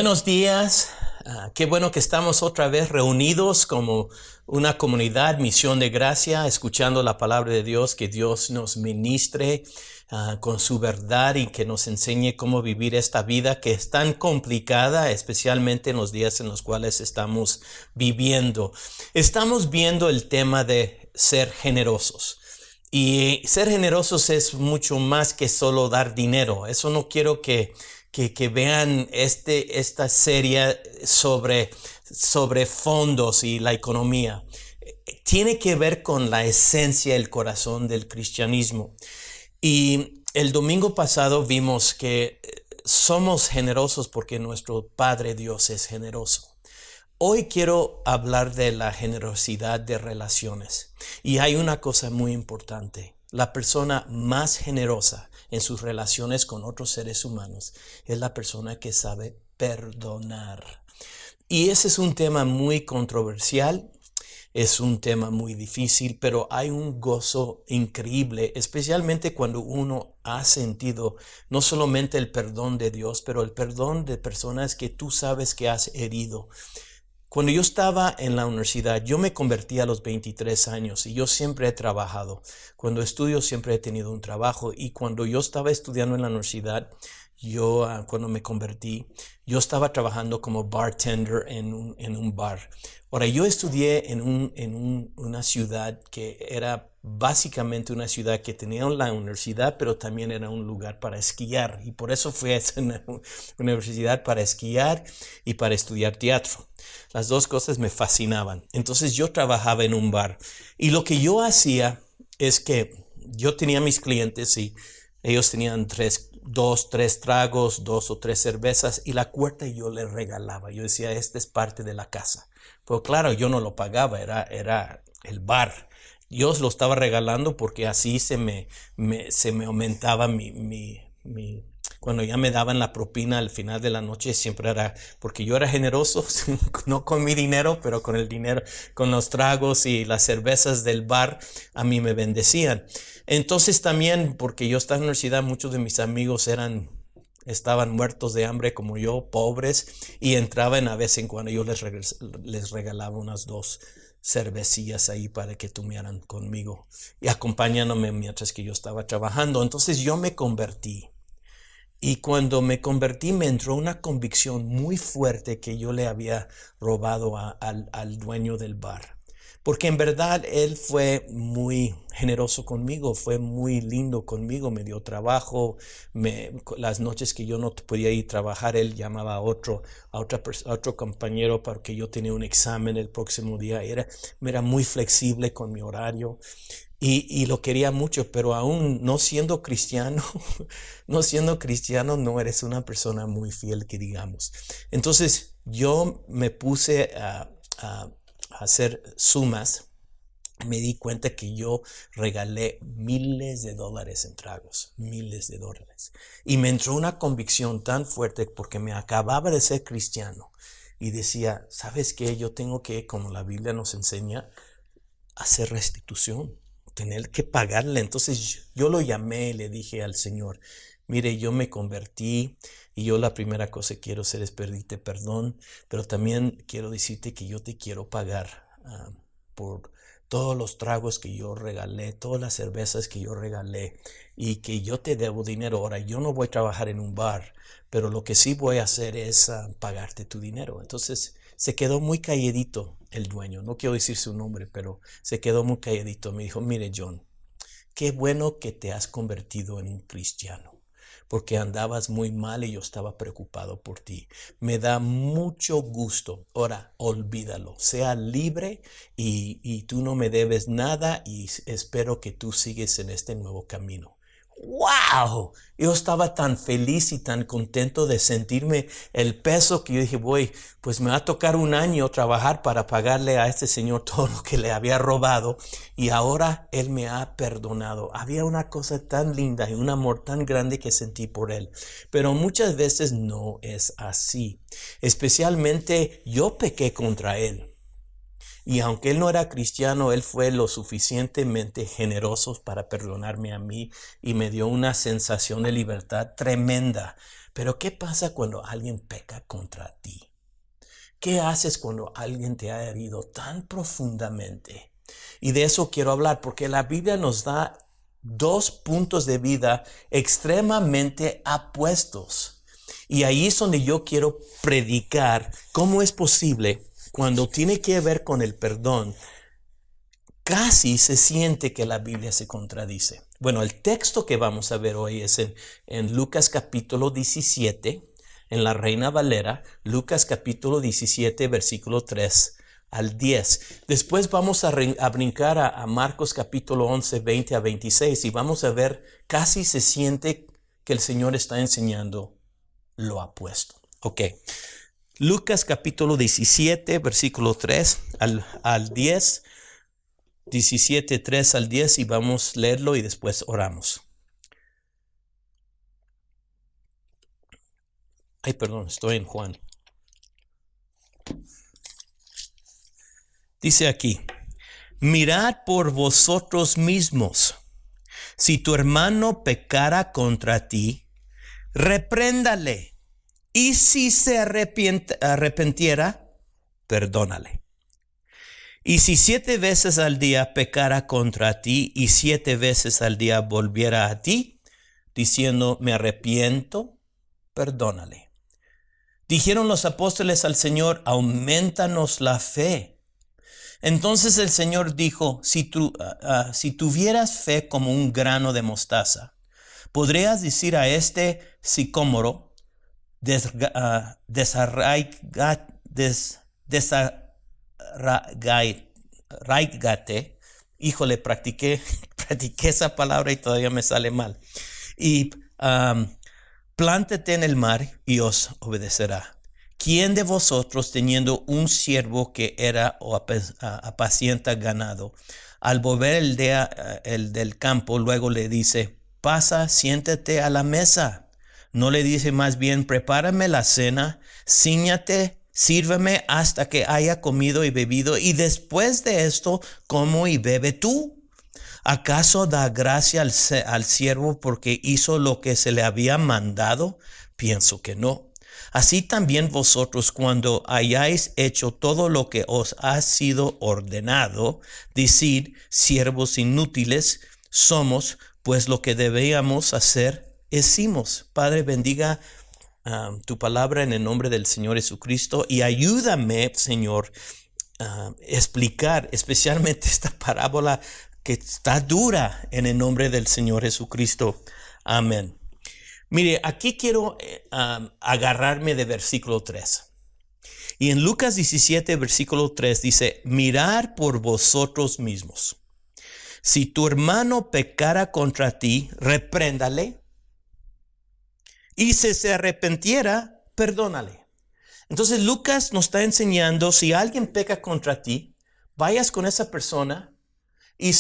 Buenos días. Qué bueno que estamos otra vez reunidos como una comunidad, Misión de Gracia, escuchando la palabra de Dios, que Dios nos ministre con su verdad y que nos enseñe cómo vivir esta vida que es tan complicada, especialmente en los días en los cuales estamos viviendo. Estamos viendo el tema de ser generosos. Y ser generosos es mucho más que solo dar dinero. Eso no quiero que vean esta serie sobre fondos y la economía. Tiene que ver con la esencia, el corazón del cristianismo. Y el domingo pasado vimos que somos generosos porque nuestro Padre Dios es generoso. Hoy quiero hablar de la generosidad de relaciones. Y hay una cosa muy importante. La persona más generosa en sus relaciones con otros seres humanos es la persona que sabe perdonar. Y ese es un tema muy controversial, es un tema muy difícil, pero hay un gozo increíble, especialmente cuando uno ha sentido no solamente el perdón de Dios, pero el perdón de personas que tú sabes que has herido. Cuando yo estaba en la universidad, yo me convertí a los 23 años y yo siempre he trabajado. Cuando estudio siempre he tenido un trabajo y cuando yo estaba estudiando en la universidad, cuando me convertí, yo estaba trabajando como bartender en un bar. Ahora, yo estudié en una ciudad que era básicamente una ciudad que tenía la universidad, pero también era un lugar para esquiar. Y por eso fui a esa universidad para esquiar y para estudiar teatro. Las dos cosas me fascinaban. Entonces yo trabajaba en un bar y lo que yo hacía es que yo tenía mis clientes y ellos tenían dos, tres tragos, dos o tres cervezas y la cuarta yo les regalaba. Yo decía, esta es parte de la casa. Pero claro, yo no lo pagaba, era el bar. Yo lo estaba regalando porque así se me aumentaba cuando ya me daban la propina al final de la noche, siempre era porque yo era generoso, no con mi dinero, pero con el dinero, con los tragos y las cervezas del bar, a mí me bendecían. Entonces también, porque yo estaba en la universidad, muchos de mis amigos estaban muertos de hambre como yo, pobres, y entraban a vez en cuando yo les regalaba unas dos cervecillas ahí para que tomaran conmigo y acompañándome mientras que yo estaba trabajando. Entonces yo me convertí. Y cuando me convertí me entró una convicción muy fuerte que yo le había robado al dueño del bar. Porque en verdad él fue muy generoso conmigo, fue muy lindo conmigo, me dio trabajo, las noches que yo no podía ir a trabajar, él llamaba a otro compañero para que yo tenía un examen el próximo día, era muy flexible con mi horario. Y lo quería mucho, pero aún no siendo cristiano, no eres una persona muy fiel, que digamos. Entonces yo me puse a hacer sumas. Me di cuenta que yo regalé miles de dólares en tragos, miles de dólares. Y me entró una convicción tan fuerte porque me acababa de ser cristiano. Y decía, ¿sabes qué? Yo tengo que, como la Biblia nos enseña, hacer restitución, tener que pagarle. Entonces yo lo llamé y le dije al Señor, mire, yo me convertí y yo la primera cosa que quiero hacer es pedirte perdón, pero también quiero decirte que yo te quiero pagar por todos los tragos que yo regalé, todas las cervezas que yo regalé y que yo te debo dinero. Ahora, yo no voy a trabajar en un bar, pero lo que sí voy a hacer es pagarte tu dinero. Entonces se quedó muy calladito el dueño, no quiero decir su nombre, pero se quedó muy calladito. Me dijo, mire John, qué bueno que te has convertido en un cristiano, porque andabas muy mal y yo estaba preocupado por ti. Me da mucho gusto. Ahora, olvídalo. Sea libre y tú no me debes nada y espero que tú sigues en este nuevo camino. ¡Wow! Yo estaba tan feliz y tan contento de sentirme el peso que yo dije, pues me va a tocar un año trabajar para pagarle a este señor todo lo que le había robado y ahora él me ha perdonado. Había una cosa tan linda y un amor tan grande que sentí por él. Pero muchas veces no es así. Especialmente yo pequé contra él. Y aunque él no era cristiano, él fue lo suficientemente generoso para perdonarme a mí y me dio una sensación de libertad tremenda. Pero ¿qué pasa cuando alguien peca contra ti? ¿Qué haces cuando alguien te ha herido tan profundamente? Y de eso quiero hablar, porque la Biblia nos da dos puntos de vida extremadamente opuestos. Y ahí es donde yo quiero predicar cómo es posible cuando tiene que ver con el perdón. Casi se siente que la Biblia se contradice. Bueno, el texto que vamos a ver hoy es en Lucas capítulo 17, en la Reina Valera, Lucas capítulo 17, versículo 3 al 10. Después vamos a brincar a Marcos capítulo 11, 20 a 26 y vamos a ver, casi se siente que el Señor está enseñando lo opuesto. Ok. Lucas capítulo 17, versículo 3 al 10. 17, 3 al 10 y vamos a leerlo y después oramos. Ay, perdón, estoy en Juan. Dice aquí, mirad por vosotros mismos. Si tu hermano pecara contra ti, repréndale. Y si se arrepintiera, perdónale. Y si 7 veces al día pecara contra ti y 7 veces al día volviera a ti, diciendo, me arrepiento, perdónale. Dijeron los apóstoles al Señor, aumentanos la fe. Entonces el Señor dijo, si tuvieras fe como un grano de mostaza, podrías decir a este sicómoro, desarraigate. Híjole, practiqué esa palabra y todavía me sale mal. Y plántate en el mar y os obedecerá. ¿Quién de vosotros, teniendo un siervo que era o apacienta ganado, al volver el del campo, luego le dice, pasa, siéntate a la mesa? ¿No le dice más bien, prepárame la cena, cíñate, sírveme hasta que haya comido y bebido, y después de esto, como y bebe tú? ¿Acaso da gracia al siervo porque hizo lo que se le había mandado? Pienso que no. Así también vosotros, cuando hayáis hecho todo lo que os ha sido ordenado, decid, siervos inútiles somos, pues lo que debíamos hacer hicimos. Padre, bendiga tu palabra en el nombre del Señor Jesucristo y ayúdame, Señor, explicar especialmente esta parábola que está dura en el nombre del Señor Jesucristo. Amén. Mire, aquí quiero agarrarme de versículo 3. Y en Lucas 17, versículo 3 dice, mirad por vosotros mismos. Si tu hermano pecara contra ti, repréndale. Y si se arrepintiera, perdónale. Entonces Lucas nos está enseñando, si alguien peca contra ti, vayas con esa persona y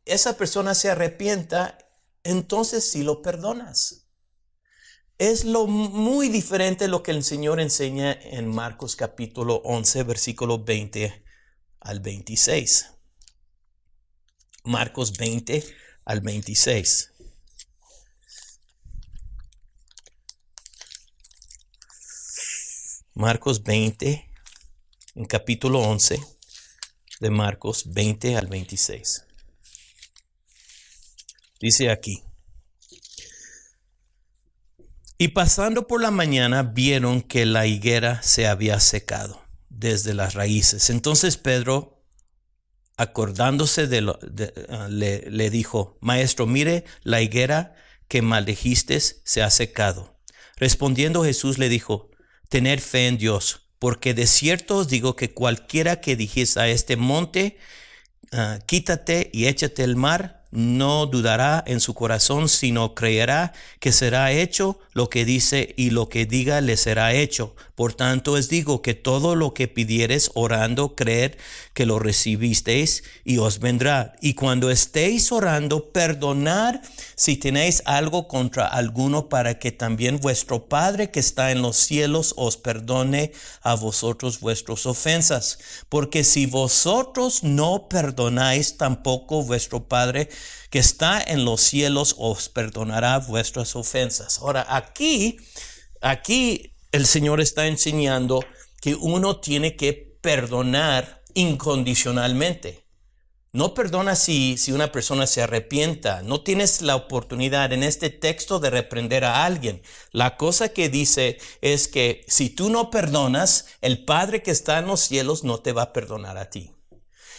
esa persona se arrepienta, entonces sí lo perdonas. Es muy diferente lo que el Señor enseña en Marcos capítulo 11, versículo 20 al 26. Marcos 20 al 26. Marcos 20, en capítulo 11 de Marcos 20 al 26. Dice aquí. Y pasando por la mañana vieron que la higuera se había secado desde las raíces. Entonces Pedro, acordándose le dijo, Maestro, mire, la higuera que maldijiste se ha secado. Respondiendo Jesús le dijo, tened fe en Dios, porque de cierto os digo que cualquiera que dijese a este monte, quítate y échate al mar, no dudará en su corazón, sino creerá que será hecho lo que dice, y lo que diga le será hecho. Por tanto os digo que todo lo que pidiereis orando, creed que lo recibisteis y os vendrá. Y cuando estéis orando, perdonad si tenéis algo contra alguno, para que también vuestro Padre que está en los cielos os perdone a vosotros vuestras ofensas. Porque si vosotros no perdonáis, tampoco vuestro Padre que está en los cielos os perdonará vuestras ofensas. Ahora, aquí el Señor está enseñando que uno tiene que perdonar incondicionalmente. No perdona si una persona se arrepienta. No tienes la oportunidad en este texto de reprender a alguien. La cosa que dice es que si tú no perdonas, el Padre que está en los cielos no te va a perdonar a ti.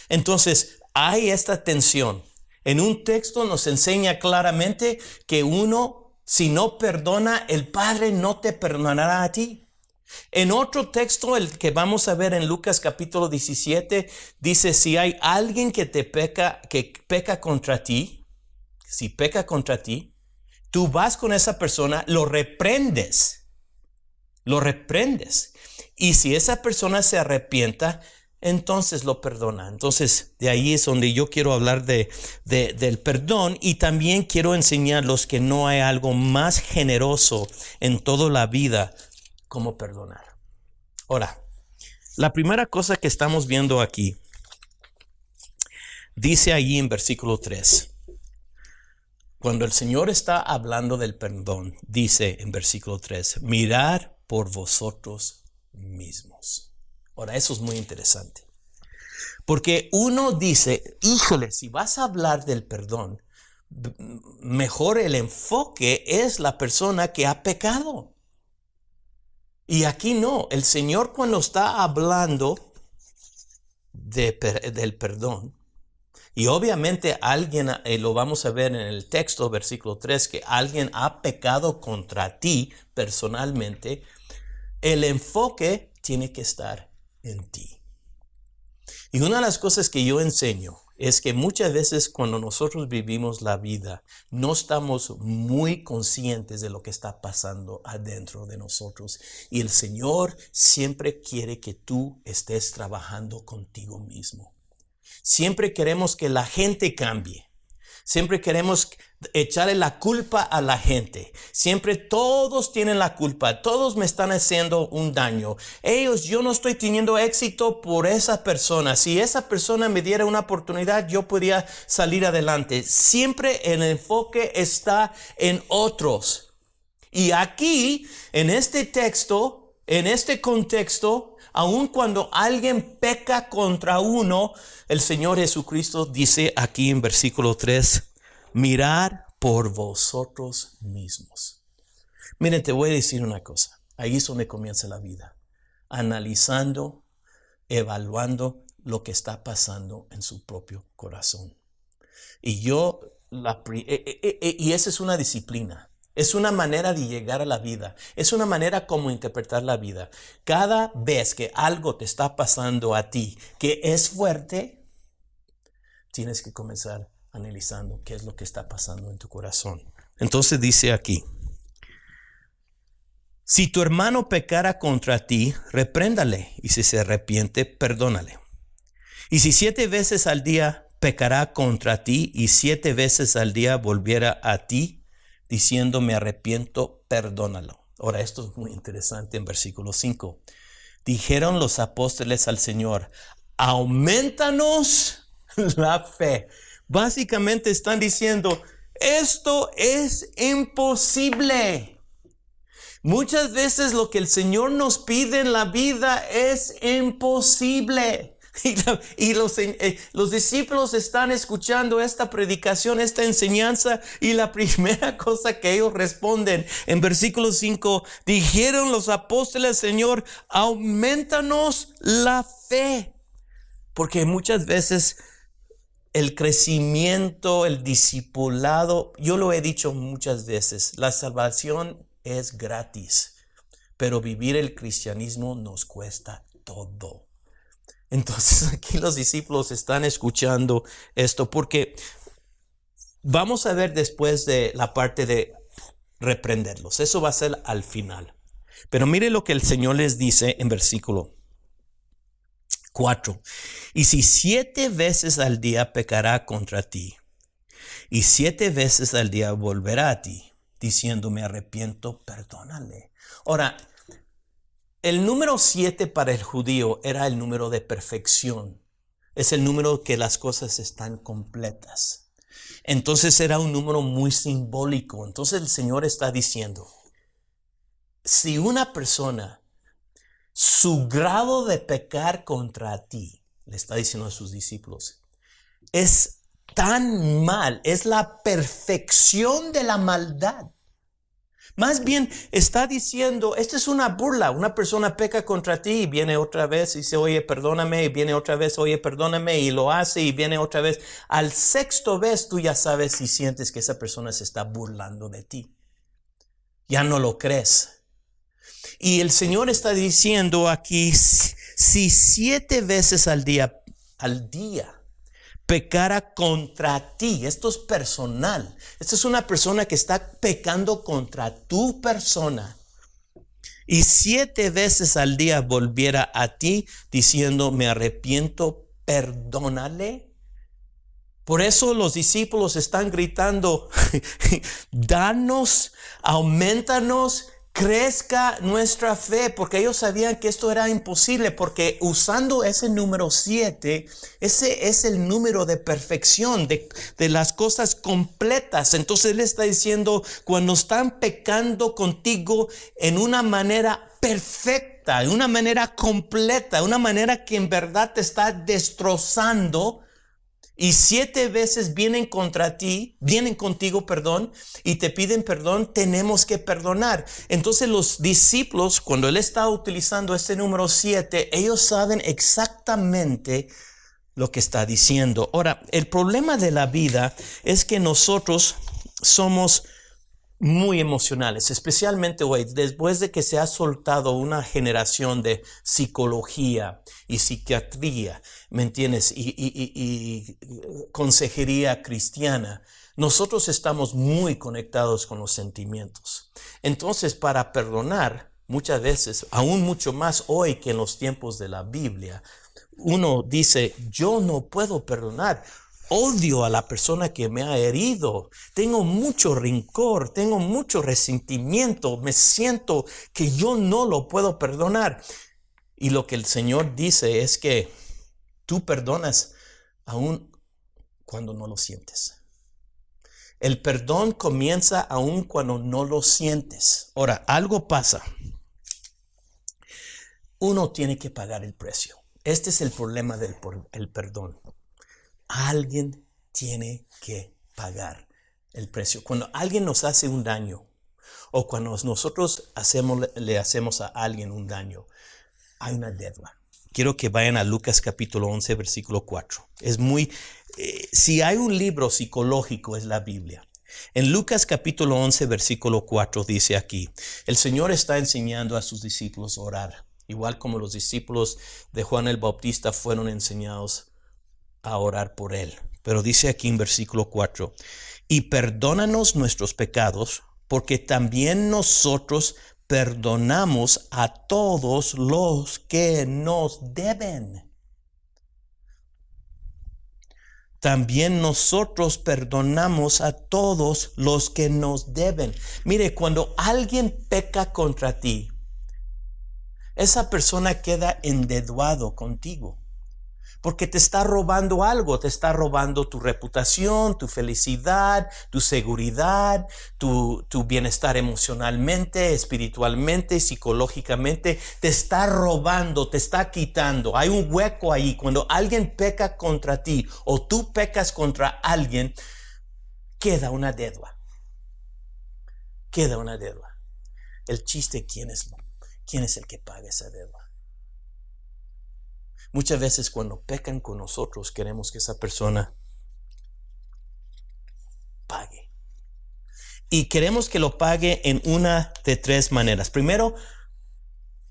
Entonces, hay esta tensión. En un texto nos enseña claramente que uno, si no perdona, el Padre no te perdonará a ti. En otro texto, el que vamos a ver en Lucas capítulo 17, dice, si hay alguien que peca contra ti, si peca contra ti, tú vas con esa persona, lo reprendes. Y si esa persona se arrepienta, entonces lo perdona. Entonces, de ahí es donde yo quiero hablar del perdón, y también quiero enseñarlos que no hay algo más generoso en toda la vida como perdonar. Ahora, la primera cosa que estamos viendo aquí, dice allí en versículo 3, cuando el Señor está hablando del perdón, dice en versículo 3, mirad por vosotros mismos. Ahora, eso es muy interesante, porque uno dice, híjole, si vas a hablar del perdón, mejor el enfoque es la persona que ha pecado. Y aquí no, el Señor cuando está hablando del perdón, y obviamente alguien, lo vamos a ver en el texto, versículo 3, que alguien ha pecado contra ti personalmente, el enfoque tiene que estar en ti. Y una de las cosas que yo enseño es que muchas veces cuando nosotros vivimos la vida, no estamos muy conscientes de lo que está pasando adentro de nosotros. Y el Señor siempre quiere que tú estés trabajando contigo mismo. Siempre queremos que la gente cambie. Siempre queremos echarle la culpa a la gente. Siempre todos tienen la culpa. Todos me están haciendo un daño. Yo no estoy teniendo éxito por esa persona. Si esa persona me diera una oportunidad, yo podría salir adelante. Siempre el enfoque está en otros. Y aquí, en este texto, en este contexto, aun cuando alguien peca contra uno, el Señor Jesucristo dice aquí en versículo 3, mirad por vosotros mismos. Miren, te voy a decir una cosa. Ahí es donde comienza la vida. Analizando, evaluando lo que está pasando en su propio corazón. Y esa es una disciplina. Es una manera de llegar a la vida. Es una manera como interpretar la vida. Cada vez que algo te está pasando a ti que es fuerte, tienes que comenzar analizando qué es lo que está pasando en tu corazón. Entonces dice aquí, si tu hermano pecara contra ti, repréndale, y si se arrepiente, perdónale. Y si 7 veces al día pecará contra ti, y 7 veces al día volviera a ti, diciendo me arrepiento, perdónalo. Ahora, esto es muy interesante en versículo 5. Dijeron los apóstoles al Señor, aumentanos la fe. Básicamente están diciendo, esto es imposible. Muchas veces lo que el Señor nos pide en la vida es imposible. Y los discípulos están escuchando esta predicación, esta enseñanza, y la primera cosa que ellos responden en versículo 5, dijeron los apóstoles, Señor, aumentanos la fe. Porque muchas veces el crecimiento, el discipulado, yo lo he dicho muchas veces, la salvación es gratis, pero vivir el cristianismo nos cuesta todo. Entonces aquí los discípulos están escuchando esto porque Vamos a ver después de la parte de reprenderlos. Eso va a ser al final. Pero mire lo que el Señor les dice en versículo 4. Y si 7 veces al día pecará contra ti, y 7 veces al día volverá a ti, diciendo me arrepiento, perdónale. Ahora, el número 7 para el judío era el número de perfección. Es el número que las cosas están completas. Entonces era un número muy simbólico. Entonces el Señor está diciendo, si una persona, su grado de pecar contra ti, le está diciendo a sus discípulos, es tan mal, es la perfección de la maldad. Más bien está diciendo, esta es una burla. Una persona peca contra ti y viene otra vez y dice, oye, perdóname, y viene otra vez, oye, perdóname, y lo hace y viene otra vez. Al sexto vez tú ya sabes y sientes que esa persona se está burlando de ti. Ya no lo crees. Y el Señor está diciendo aquí, si 7 veces al día pecara contra ti, esto es personal. Esta es una persona que está pecando contra tu persona. Y 7 veces al día volviera a ti diciendo, me arrepiento, perdónale. Por eso los discípulos están gritando, danos, aumentanos, crezca nuestra fe, porque ellos sabían que esto era imposible, porque usando ese número 7, ese es el número de perfección, de las cosas completas. Entonces Él está diciendo, cuando están pecando contigo en una manera perfecta, en una manera completa, una manera que en verdad te está destrozando, y 7 veces vienen contigo, y te piden perdón, tenemos que perdonar. Entonces los discípulos, cuando Él está utilizando este número 7, ellos saben exactamente lo que está diciendo. Ahora, el problema de la vida es que nosotros somos muy emocionales, especialmente hoy, después de que se ha soltado una generación de psicología y psiquiatría, ¿me entiendes? Y consejería cristiana. Nosotros estamos muy conectados con los sentimientos. Entonces, para perdonar, muchas veces, aún mucho más hoy que en los tiempos de la Biblia, uno dice, yo no puedo perdonar. Odio a la persona que me ha herido. Tengo mucho rencor, tengo mucho resentimiento. Me siento que yo no lo puedo perdonar. Y lo que el Señor dice es que tú perdonas aún cuando no lo sientes. El perdón comienza aún cuando no lo sientes. Ahora, algo pasa. Uno tiene que pagar el precio. Este es el problema del perdón. Alguien tiene que pagar el precio. Cuando alguien nos hace un daño o cuando nosotros le hacemos a alguien un daño, hay una deuda. Quiero que vayan a Lucas capítulo 11, versículo 4. Si hay un libro psicológico es la Biblia. En Lucas capítulo 11, versículo 4 dice aquí, el Señor está enseñando a sus discípulos a orar, igual como los discípulos de Juan el Bautista fueron enseñados a orar por él. Pero dice aquí en versículo 4, y perdónanos nuestros pecados, porque también nosotros perdonamos a todos los que nos deben. También nosotros perdonamos a todos los que nos deben. Mire, cuando alguien peca contra ti, esa persona queda endeudado contigo. Porque te está robando algo, te está robando tu reputación, tu felicidad, tu seguridad, tu bienestar emocionalmente, espiritualmente, psicológicamente. Te está robando, te está quitando. Hay un hueco ahí. Cuando alguien peca contra ti o tú pecas contra alguien, queda una deuda. Queda una deuda. El chiste, ¿quién es el que paga esa deuda? Muchas veces cuando pecan con nosotros queremos que esa persona pague. Y queremos que lo pague en una de 3 maneras. Primero,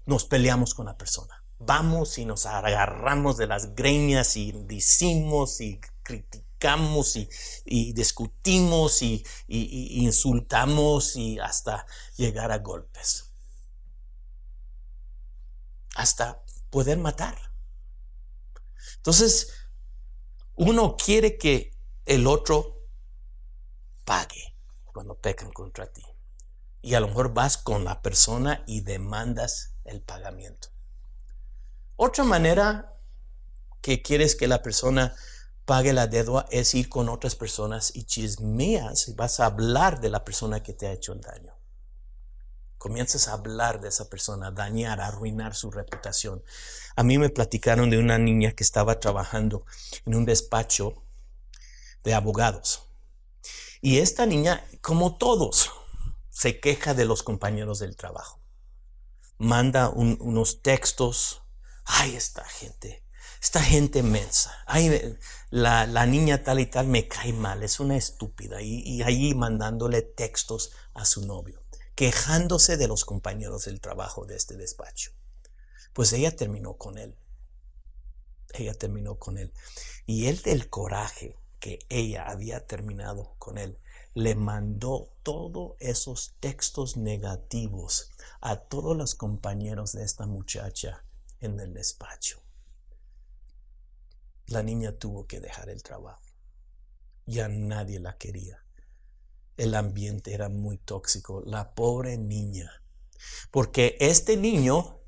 nos peleamos con la persona. Vamos y nos agarramos de las greñas y decimos y criticamos criticamos y discutimos y insultamos y hasta llegar a golpes. Hasta poder matar. Entonces, uno quiere que el otro pague cuando pecan contra ti. Y a lo mejor vas con la persona y demandas el pagamiento. Otra manera que quieres que la persona pague la deuda es ir con otras personas y chismeas. Vas a hablar de la persona que te ha hecho el daño. Comienzas a hablar de esa persona, dañar, arruinar su reputación. A mí me platicaron de una niña que estaba trabajando en un despacho de abogados. Y esta niña, como todos, se queja de los compañeros del trabajo. Manda unos textos. Ay, esta gente mensa. Ay, la niña tal y tal me cae mal, es una estúpida. Y ahí mandándole textos a su novio, quejándose de los compañeros del trabajo de este despacho. Pues ella terminó con él. Y él, del coraje que ella había terminado con él, le mandó todos esos textos negativos a todos los compañeros de esta muchacha en el despacho. La niña tuvo que dejar el trabajo. Ya nadie la quería. El ambiente era muy tóxico. La pobre niña. Porque este niño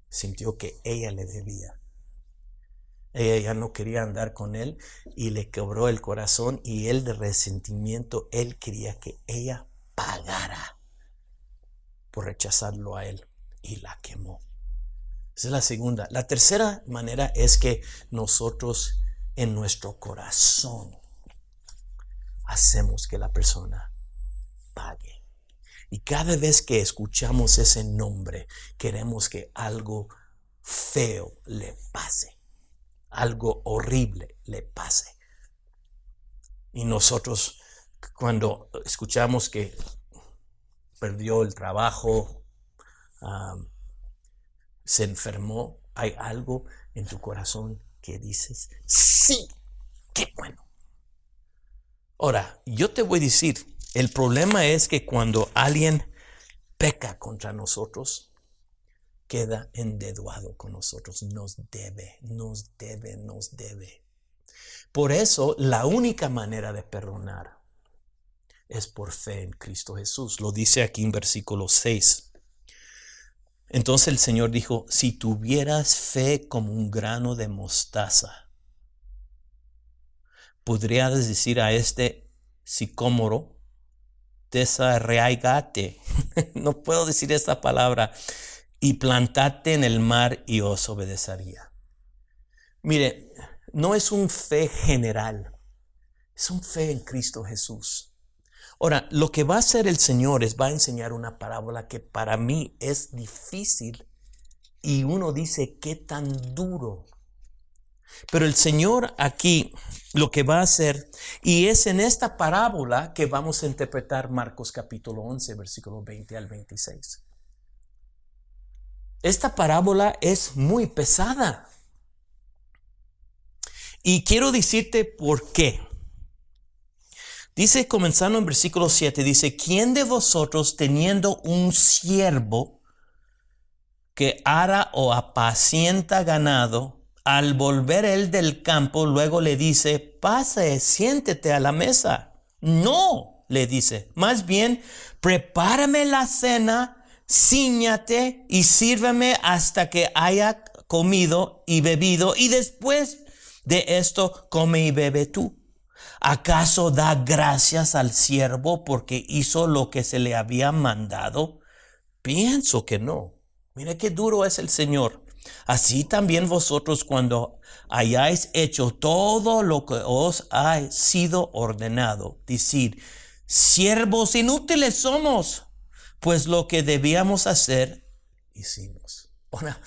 sintió que ella le debía. Ella ya no quería andar con él y le quebró el corazón, y él, de resentimiento, él quería que ella pagara por rechazarlo a él, y la quemó. Esa es la segunda. La tercera manera es que nosotros en nuestro corazón hacemos que la persona pague. Y cada vez que escuchamos ese nombre, queremos que algo feo le pase. Algo horrible le pase. Y nosotros, cuando escuchamos que perdió el trabajo, se enfermó, hay algo en tu corazón que dices, sí, qué bueno. Ahora, yo te voy a decir, el problema es que cuando alguien peca contra nosotros, queda endeudado con nosotros, nos debe. Por eso, la única manera de perdonar es por fe en Cristo Jesús. Lo dice aquí en versículo 6. Entonces el Señor dijo, si tuvieras fe como un grano de mostaza, podrías decir a este sicómoro, desarraigate. No puedo decir esta palabra. Y plantate en el mar, y os obedecería. Mire, no es un fe general, es un fe en Cristo Jesús. Ahora, lo que va a hacer el Señor es va a enseñar una parábola que para mí es difícil, y uno dice, ¿qué tan duro? Pero el Señor aquí lo que va a hacer, y es en esta parábola que vamos a interpretar Marcos capítulo 11, versículo 20 al 26. Esta parábola es muy pesada. Y quiero decirte por qué. Dice, comenzando en versículo 7, dice, ¿quién de vosotros, teniendo un siervo que ara o apacienta ganado, al volver él del campo, luego le dice, pase, siéntete a la mesa? No, le dice, más bien, prepárame la cena, cíñate y sírveme hasta que haya comido y bebido, y después de esto come y bebe tú. ¿Acaso da gracias al siervo porque hizo lo que se le había mandado? Pienso que no. Mire qué duro es el Señor. Así también vosotros, cuando hayáis hecho todo lo que os ha sido ordenado, decid, siervos inútiles somos, pues lo que debíamos hacer, hicimos. Ahora,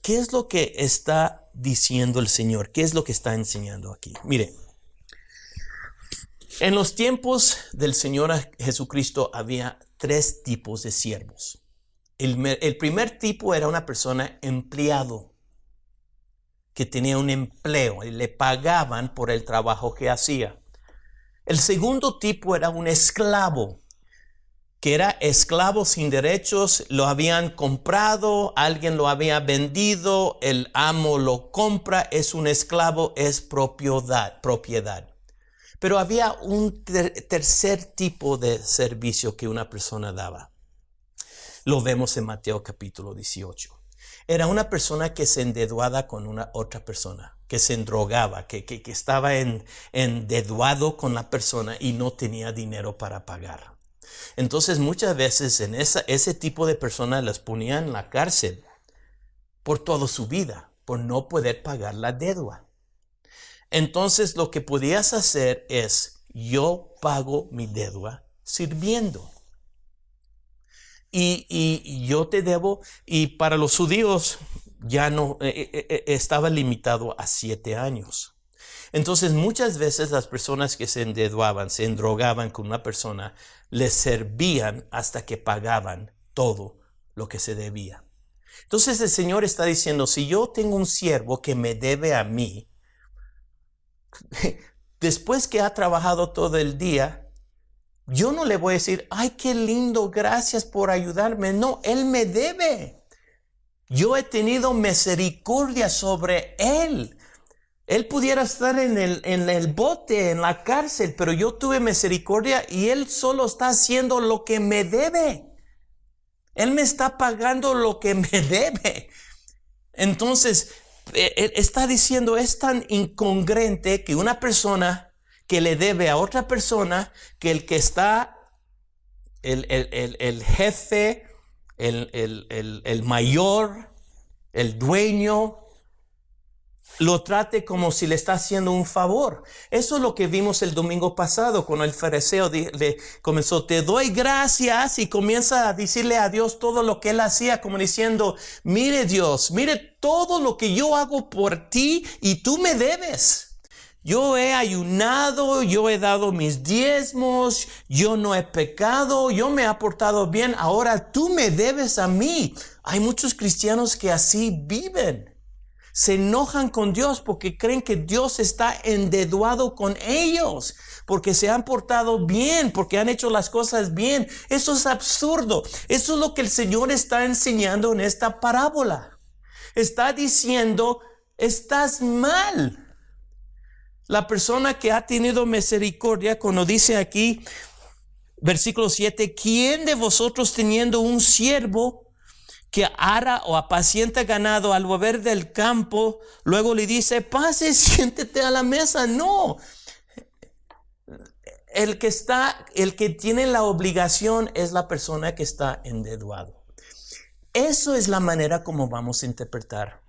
¿qué es lo que está diciendo el Señor? ¿Qué es lo que está enseñando aquí? Mire, en los tiempos del Señor Jesucristo había tres tipos de siervos. El primer tipo era una persona empleado, que tenía un empleo y le pagaban por el trabajo que hacía. El segundo tipo era un esclavo, que era esclavo sin derechos, lo habían comprado, alguien lo había vendido, el amo lo compra, es un esclavo, es propiedad. Pero había un tercer tipo de servicio que una persona daba. Lo vemos en Mateo capítulo 18. Era una persona que se endeudaba con una otra persona, que se endrogaba, que estaba endeudado con la persona y no tenía dinero para pagar. Entonces muchas veces en ese tipo de personas las ponían en la cárcel por toda su vida, por no poder pagar la deuda. Entonces lo que podías hacer es, yo pago mi deuda sirviendo. Y yo te debo, y para los judíos ya no estaba limitado a 7 años. Entonces muchas veces las personas que se endeudaban, se endrogaban con una persona, les servían hasta que pagaban todo lo que se debía. Entonces el Señor está diciendo, si yo tengo un siervo que me debe a mí, después que ha trabajado todo el día, yo no le voy a decir, ay, qué lindo, gracias por ayudarme. No, él me debe. Yo he tenido misericordia sobre él. Él pudiera estar en el bote, en la cárcel, pero yo tuve misericordia y él solo está haciendo lo que me debe. Él me está pagando lo que me debe. Entonces, él está diciendo, es tan incongruente que una persona que le debe a otra persona, que el que está, el jefe, el mayor, el dueño, lo trate como si le está haciendo un favor. Eso es lo que vimos el domingo pasado cuando el fariseo le comenzó, te doy gracias, y comienza a decirle a Dios todo lo que él hacía, como diciendo, mire Dios, mire todo lo que yo hago por ti y tú me debes. Yo he ayunado, yo he dado mis diezmos, yo no he pecado, yo me he portado bien, ahora tú me debes a mí. Hay muchos cristianos que así viven. Se enojan con Dios porque creen que Dios está endeudado con ellos, porque se han portado bien, porque han hecho las cosas bien. Eso es absurdo. Eso es lo que el Señor está enseñando en esta parábola. Está diciendo, estás mal. La persona que ha tenido misericordia, cuando dice aquí, versículo 7, ¿quién de vosotros teniendo un siervo que ara o apacienta ganado, al volver del campo, luego le dice, pase, siéntete a la mesa? No. El que tiene la obligación es la persona que está endeudado. Eso es la manera como vamos a interpretar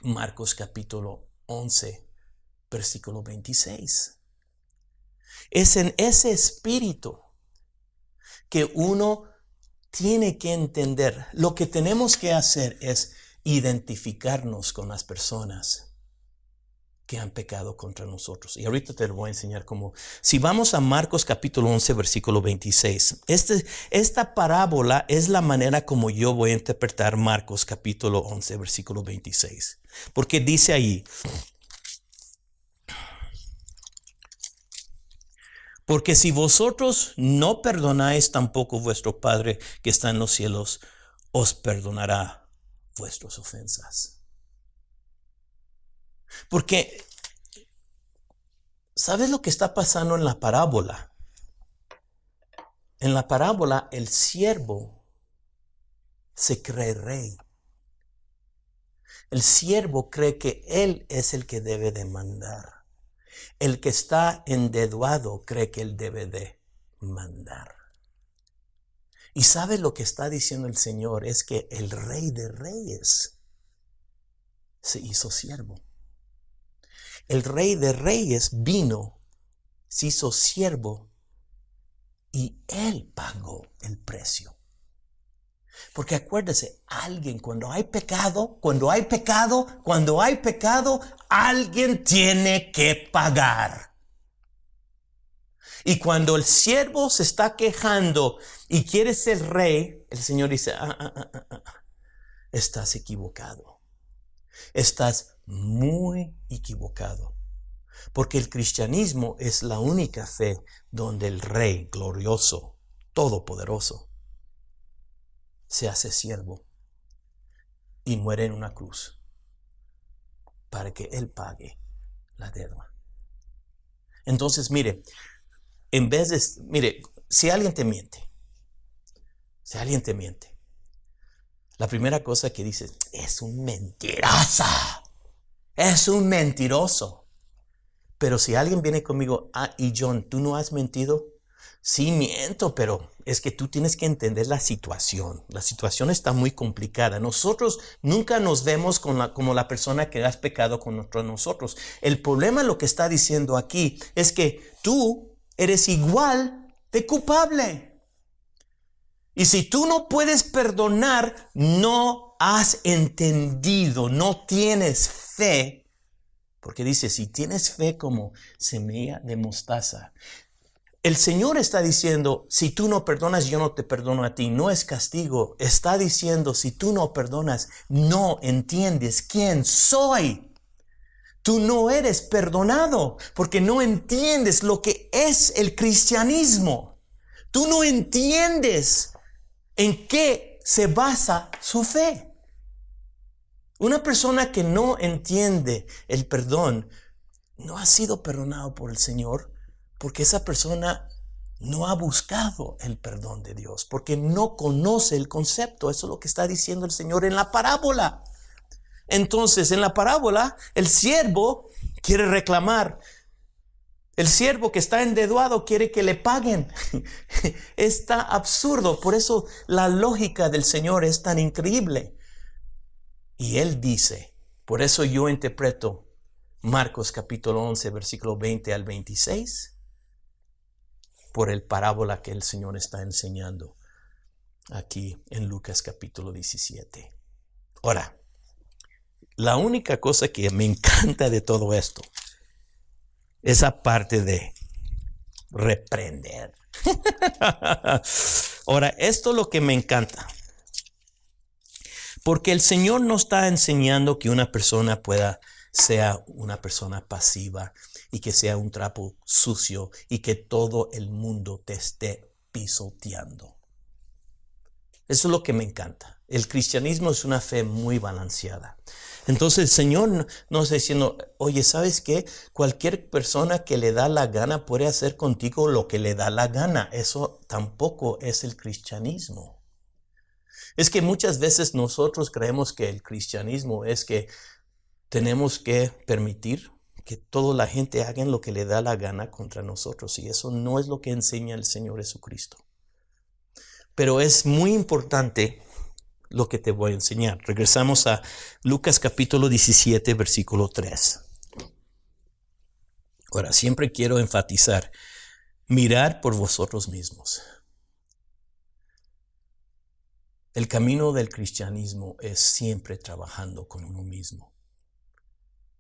Marcos capítulo 11, versículo 26. Es en ese espíritu que uno tiene que entender. Lo que tenemos que hacer es identificarnos con las personas que han pecado contra nosotros. Y ahorita te lo voy a enseñar cómo. Si vamos a Marcos capítulo 11, versículo 26. Esta parábola es la manera como yo voy a interpretar Marcos capítulo 11, versículo 26. Porque dice ahí, porque si vosotros no perdonáis, tampoco vuestro Padre que está en los cielos os perdonará vuestras ofensas. Porque, ¿sabes lo que está pasando en la parábola? En la parábola, el siervo se cree rey. El siervo cree que él es el que debe de mandar. El que está endeudado cree que él debe de mandar. Y ¿sabe lo que está diciendo el Señor? Es que el Rey de Reyes se hizo siervo. El Rey de Reyes vino, se hizo siervo y él pagó el precio. Porque acuérdese, alguien, cuando hay pecado, alguien tiene que pagar. Y cuando el siervo se está quejando y quiere ser rey, el Señor dice, estás equivocado. Estás muy equivocado. Porque el cristianismo es la única fe donde el Rey glorioso, todopoderoso, se hace siervo y muere en una cruz para que Él pague la deuda. Entonces, mire, si alguien te miente, la primera cosa que dices, es un mentiroso, es un mentiroso. Pero si alguien viene conmigo, y John, ¿tú no has mentido? Sí, miento, pero es que tú tienes que entender la situación. La situación está muy complicada. Nosotros nunca nos vemos como la persona que has pecado contra nosotros. El problema, lo que está diciendo aquí, es que tú eres igual de culpable. Y si tú no puedes perdonar, no has entendido, no tienes fe. Porque dice, si tienes fe como semilla de mostaza. El Señor está diciendo, si tú no perdonas, yo no te perdono a ti. No es castigo. Está diciendo, si tú no perdonas, no entiendes quién soy. Tú no eres perdonado porque no entiendes lo que es el cristianismo. Tú no entiendes en qué se basa su fe. Una persona que no entiende el perdón no ha sido perdonado por el Señor porque esa persona no ha buscado el perdón de Dios, porque no conoce el concepto. Eso es lo que está diciendo el Señor en la parábola. Entonces, en la parábola, el siervo quiere reclamar. El siervo que está endeudado quiere que le paguen. Está absurdo. Por eso la lógica del Señor es tan increíble. Y Él dice, por eso yo interpreto Marcos capítulo 11, versículo 20 al 26, por el parábola que el Señor está enseñando aquí en Lucas capítulo 17. Ahora, la única cosa que me encanta de todo esto, esa parte de reprender. Ahora, esto es lo que me encanta. Porque el Señor no está enseñando que una persona sea una persona pasiva y que sea un trapo sucio y que todo el mundo te esté pisoteando. Eso es lo que me encanta. El cristianismo es una fe muy balanceada. Entonces el Señor no está diciendo, oye, ¿sabes qué? Cualquier persona que le da la gana puede hacer contigo lo que le da la gana. Eso tampoco es el cristianismo. Es que muchas veces nosotros creemos que el cristianismo es que tenemos que permitir que toda la gente haga lo que le da la gana contra nosotros. Y eso no es lo que enseña el Señor Jesucristo. Pero es muy importante lo que te voy a enseñar. Regresamos a Lucas capítulo 17, versículo 3. Ahora, siempre quiero enfatizar, mirad por vosotros mismos. El camino del cristianismo es siempre trabajando con uno mismo.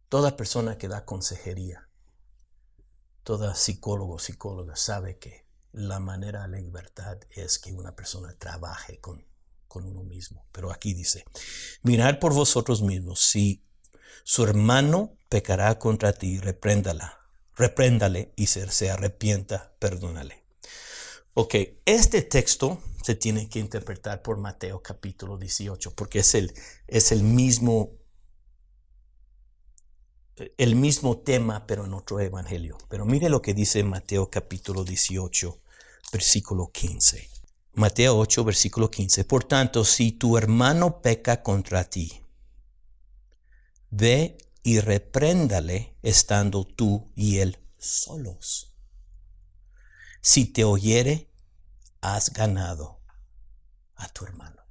Toda persona que da consejería, toda psicóloga sabe que la manera de la libertad es que una persona trabaje con uno mismo. Pero aquí dice, mirad por vosotros mismos, si su hermano pecará contra ti, repréndale y si se arrepienta, perdónale. Ok, este texto se tiene que interpretar por Mateo capítulo 18, porque es el mismo tema, pero en otro evangelio. Pero mire lo que dice Mateo capítulo 18, versículo 15. Mateo 8, versículo 15. Por tanto, si tu hermano peca contra ti, ve y repréndale estando tú y él solos. Si te oyere, has ganado a tu hermano.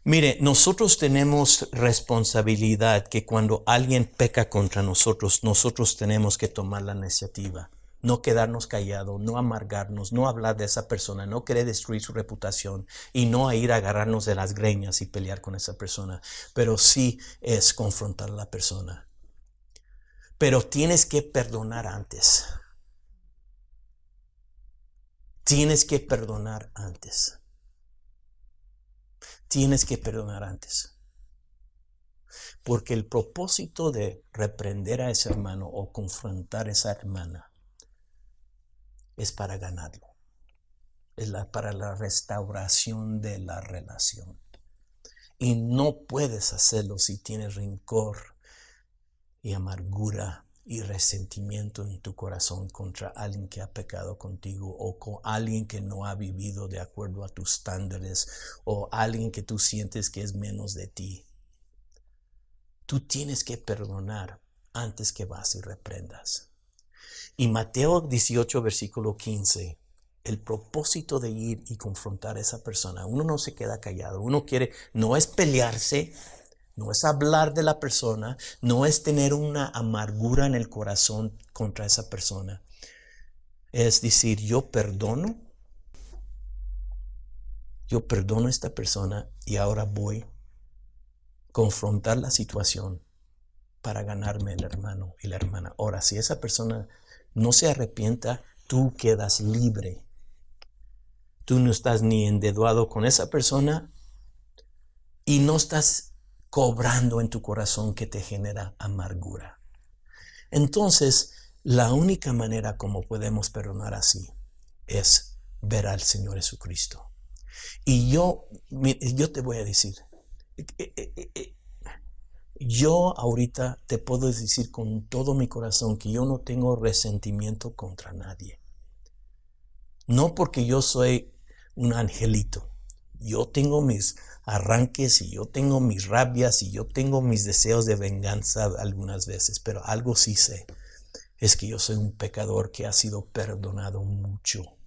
Mire, nosotros tenemos responsabilidad que cuando alguien peca contra nosotros, nosotros tenemos que tomar la iniciativa. No quedarnos callados, no amargarnos, no hablar de esa persona, no querer destruir su reputación y no ir a agarrarnos de las greñas y pelear con esa persona. Pero sí es confrontar a la persona. Pero tienes que perdonar antes. Tienes que perdonar antes. Tienes que perdonar antes. Porque el propósito de reprender a ese hermano o confrontar a esa hermana es para ganarlo. Para la restauración de la relación. Y no puedes hacerlo si tienes rencor y amargura y resentimiento en tu corazón contra alguien que ha pecado contigo o con alguien que no ha vivido de acuerdo a tus estándares o alguien que tú sientes que es menos de ti. Tú tienes que perdonar antes que vas y reprendas. Y Mateo 18, versículo 15, el propósito de ir y confrontar a esa persona, uno no se queda callado, uno quiere, no es pelearse, no es hablar de la persona, no es tener una amargura en el corazón contra esa persona. Es decir, yo perdono a esta persona y ahora voy a confrontar la situación para ganarme el hermano y la hermana. Ahora, si esa persona no se arrepienta, tú quedas libre. Tú no estás ni endeudado con esa persona y no estás cobrando en tu corazón que te genera amargura. Entonces, la única manera como podemos perdonar así es ver al Señor Jesucristo. Y yo te voy a decir, yo ahorita te puedo decir con todo mi corazón que yo no tengo resentimiento contra nadie. No porque yo soy un angelito. Yo tengo mis arranques y yo tengo mis rabias y yo tengo mis deseos de venganza algunas veces, pero algo sí sé, es que yo soy un pecador que ha sido perdonado mucho,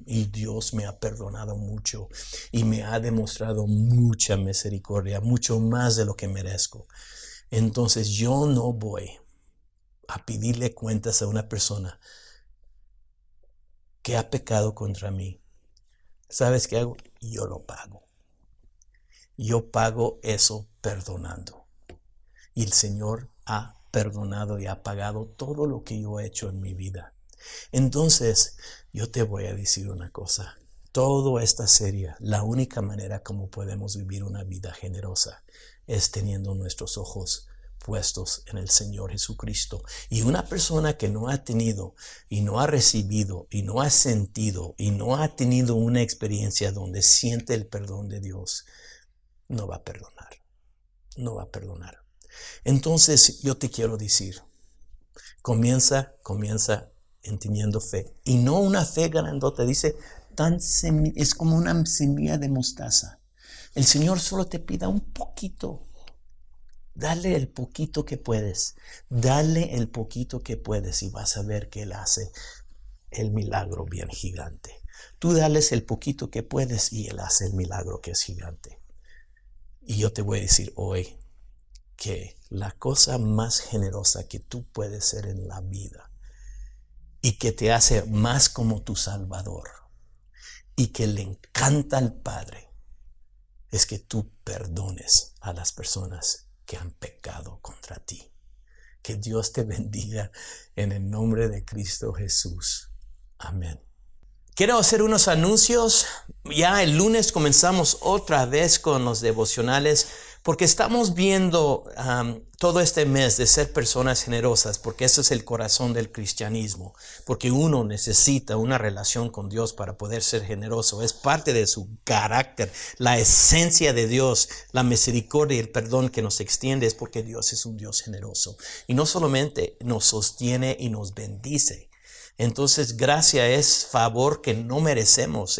y Dios me ha perdonado mucho y me ha demostrado mucha misericordia, mucho más de lo que merezco. Entonces yo no voy a pedirle cuentas a una persona que ha pecado contra mí. ¿Sabes qué hago? Yo lo pago. Yo pago eso perdonando. Y el Señor ha perdonado y ha pagado todo lo que yo he hecho en mi vida. Entonces, yo te voy a decir una cosa. Toda esta serie, la única manera como podemos vivir una vida generosa es teniendo nuestros ojos puestos en el Señor Jesucristo. Y una persona que no ha tenido y no ha recibido y no ha sentido y no ha tenido una experiencia donde siente el perdón de Dios, no va a perdonar. No va a perdonar. Entonces yo te quiero decir, comienza en teniendo fe. Y no una fe grandota, dice, es como una semilla de mostaza. El Señor solo te pida un poquito. Dale el poquito que puedes. Dale el poquito que puedes y vas a ver que Él hace el milagro bien gigante. Tú dales el poquito que puedes y Él hace el milagro que es gigante. Y yo te voy a decir hoy que la cosa más generosa que tú puedes ser en la vida y que te hace más como tu Salvador y que le encanta al Padre es que tú perdones a las personas que han pecado contra ti. Que Dios te bendiga en el nombre de Cristo Jesús. Amén. Quiero hacer unos anuncios. Ya el lunes comenzamos otra vez con los devocionales porque estamos viendo todo este mes de ser personas generosas, porque eso es el corazón del cristianismo, porque uno necesita una relación con Dios para poder ser generoso. Es parte de su carácter, la esencia de Dios, la misericordia y el perdón que nos extiende es porque Dios es un Dios generoso. Y no solamente nos sostiene y nos bendice. Entonces, gracia es favor que no merecemos,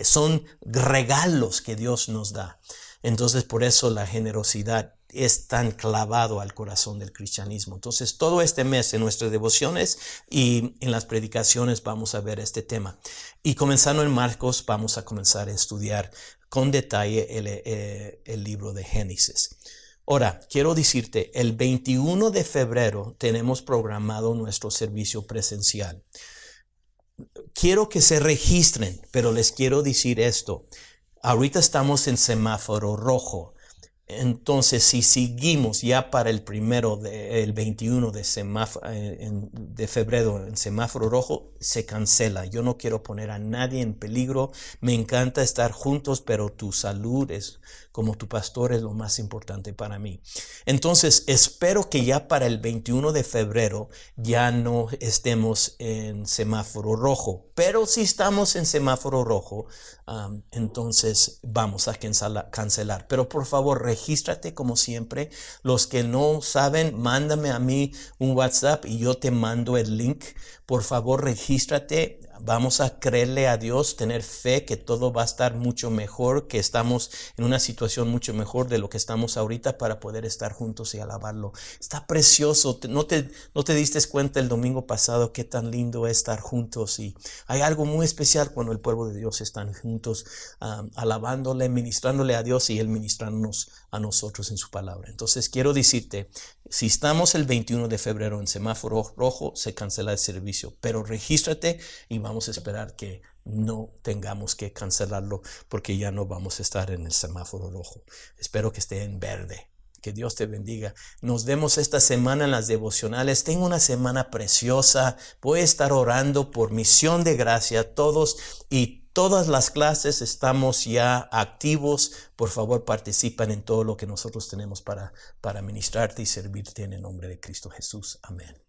son regalos que Dios nos da. Entonces, por eso la generosidad es tan clavado al corazón del cristianismo. Entonces, todo este mes en nuestras devociones y en las predicaciones vamos a ver este tema. Y comenzando en Marcos, vamos a comenzar a estudiar con detalle el libro de Génesis. Ahora, quiero decirte, el 21 de febrero tenemos programado nuestro servicio presencial. Quiero que se registren, pero les quiero decir esto. Ahorita estamos en semáforo rojo. Entonces, si seguimos ya para el 21 de febrero en semáforo rojo, se cancela. Yo no quiero poner a nadie en peligro. Me encanta estar juntos, pero tu salud como tu pastor es lo más importante para mí. Entonces, espero que ya para el 21 de febrero ya no estemos en semáforo rojo. Pero si estamos en semáforo rojo, entonces vamos a cancelar. Pero por favor, regístrate como siempre. Los que no saben, mándame a mí un WhatsApp y yo te mando el link. Por favor, regístrate. Vamos a creerle a Dios, tener fe que todo va a estar mucho mejor, que estamos en una situación mucho mejor de lo que estamos ahorita para poder estar juntos y alabarlo. Está precioso. ¿No te diste cuenta el domingo pasado qué tan lindo es estar juntos? Y hay algo muy especial cuando el pueblo de Dios están juntos, alabándole, ministrándole a Dios y Él ministrándonos a nosotros en su palabra. Entonces quiero decirte, si estamos el 21 de febrero en semáforo rojo, se cancela el servicio, pero regístrate y vamos a esperar que no tengamos que cancelarlo porque ya no vamos a estar en el semáforo rojo. Espero que esté en verde. Que Dios te bendiga. Nos vemos esta semana en las devocionales. Tengo una semana preciosa. Voy a estar orando por Misión de Gracia todos y todas las clases estamos ya activos. Por favor, participen en todo lo que nosotros tenemos para ministrarte y servirte en el nombre de Cristo Jesús. Amén.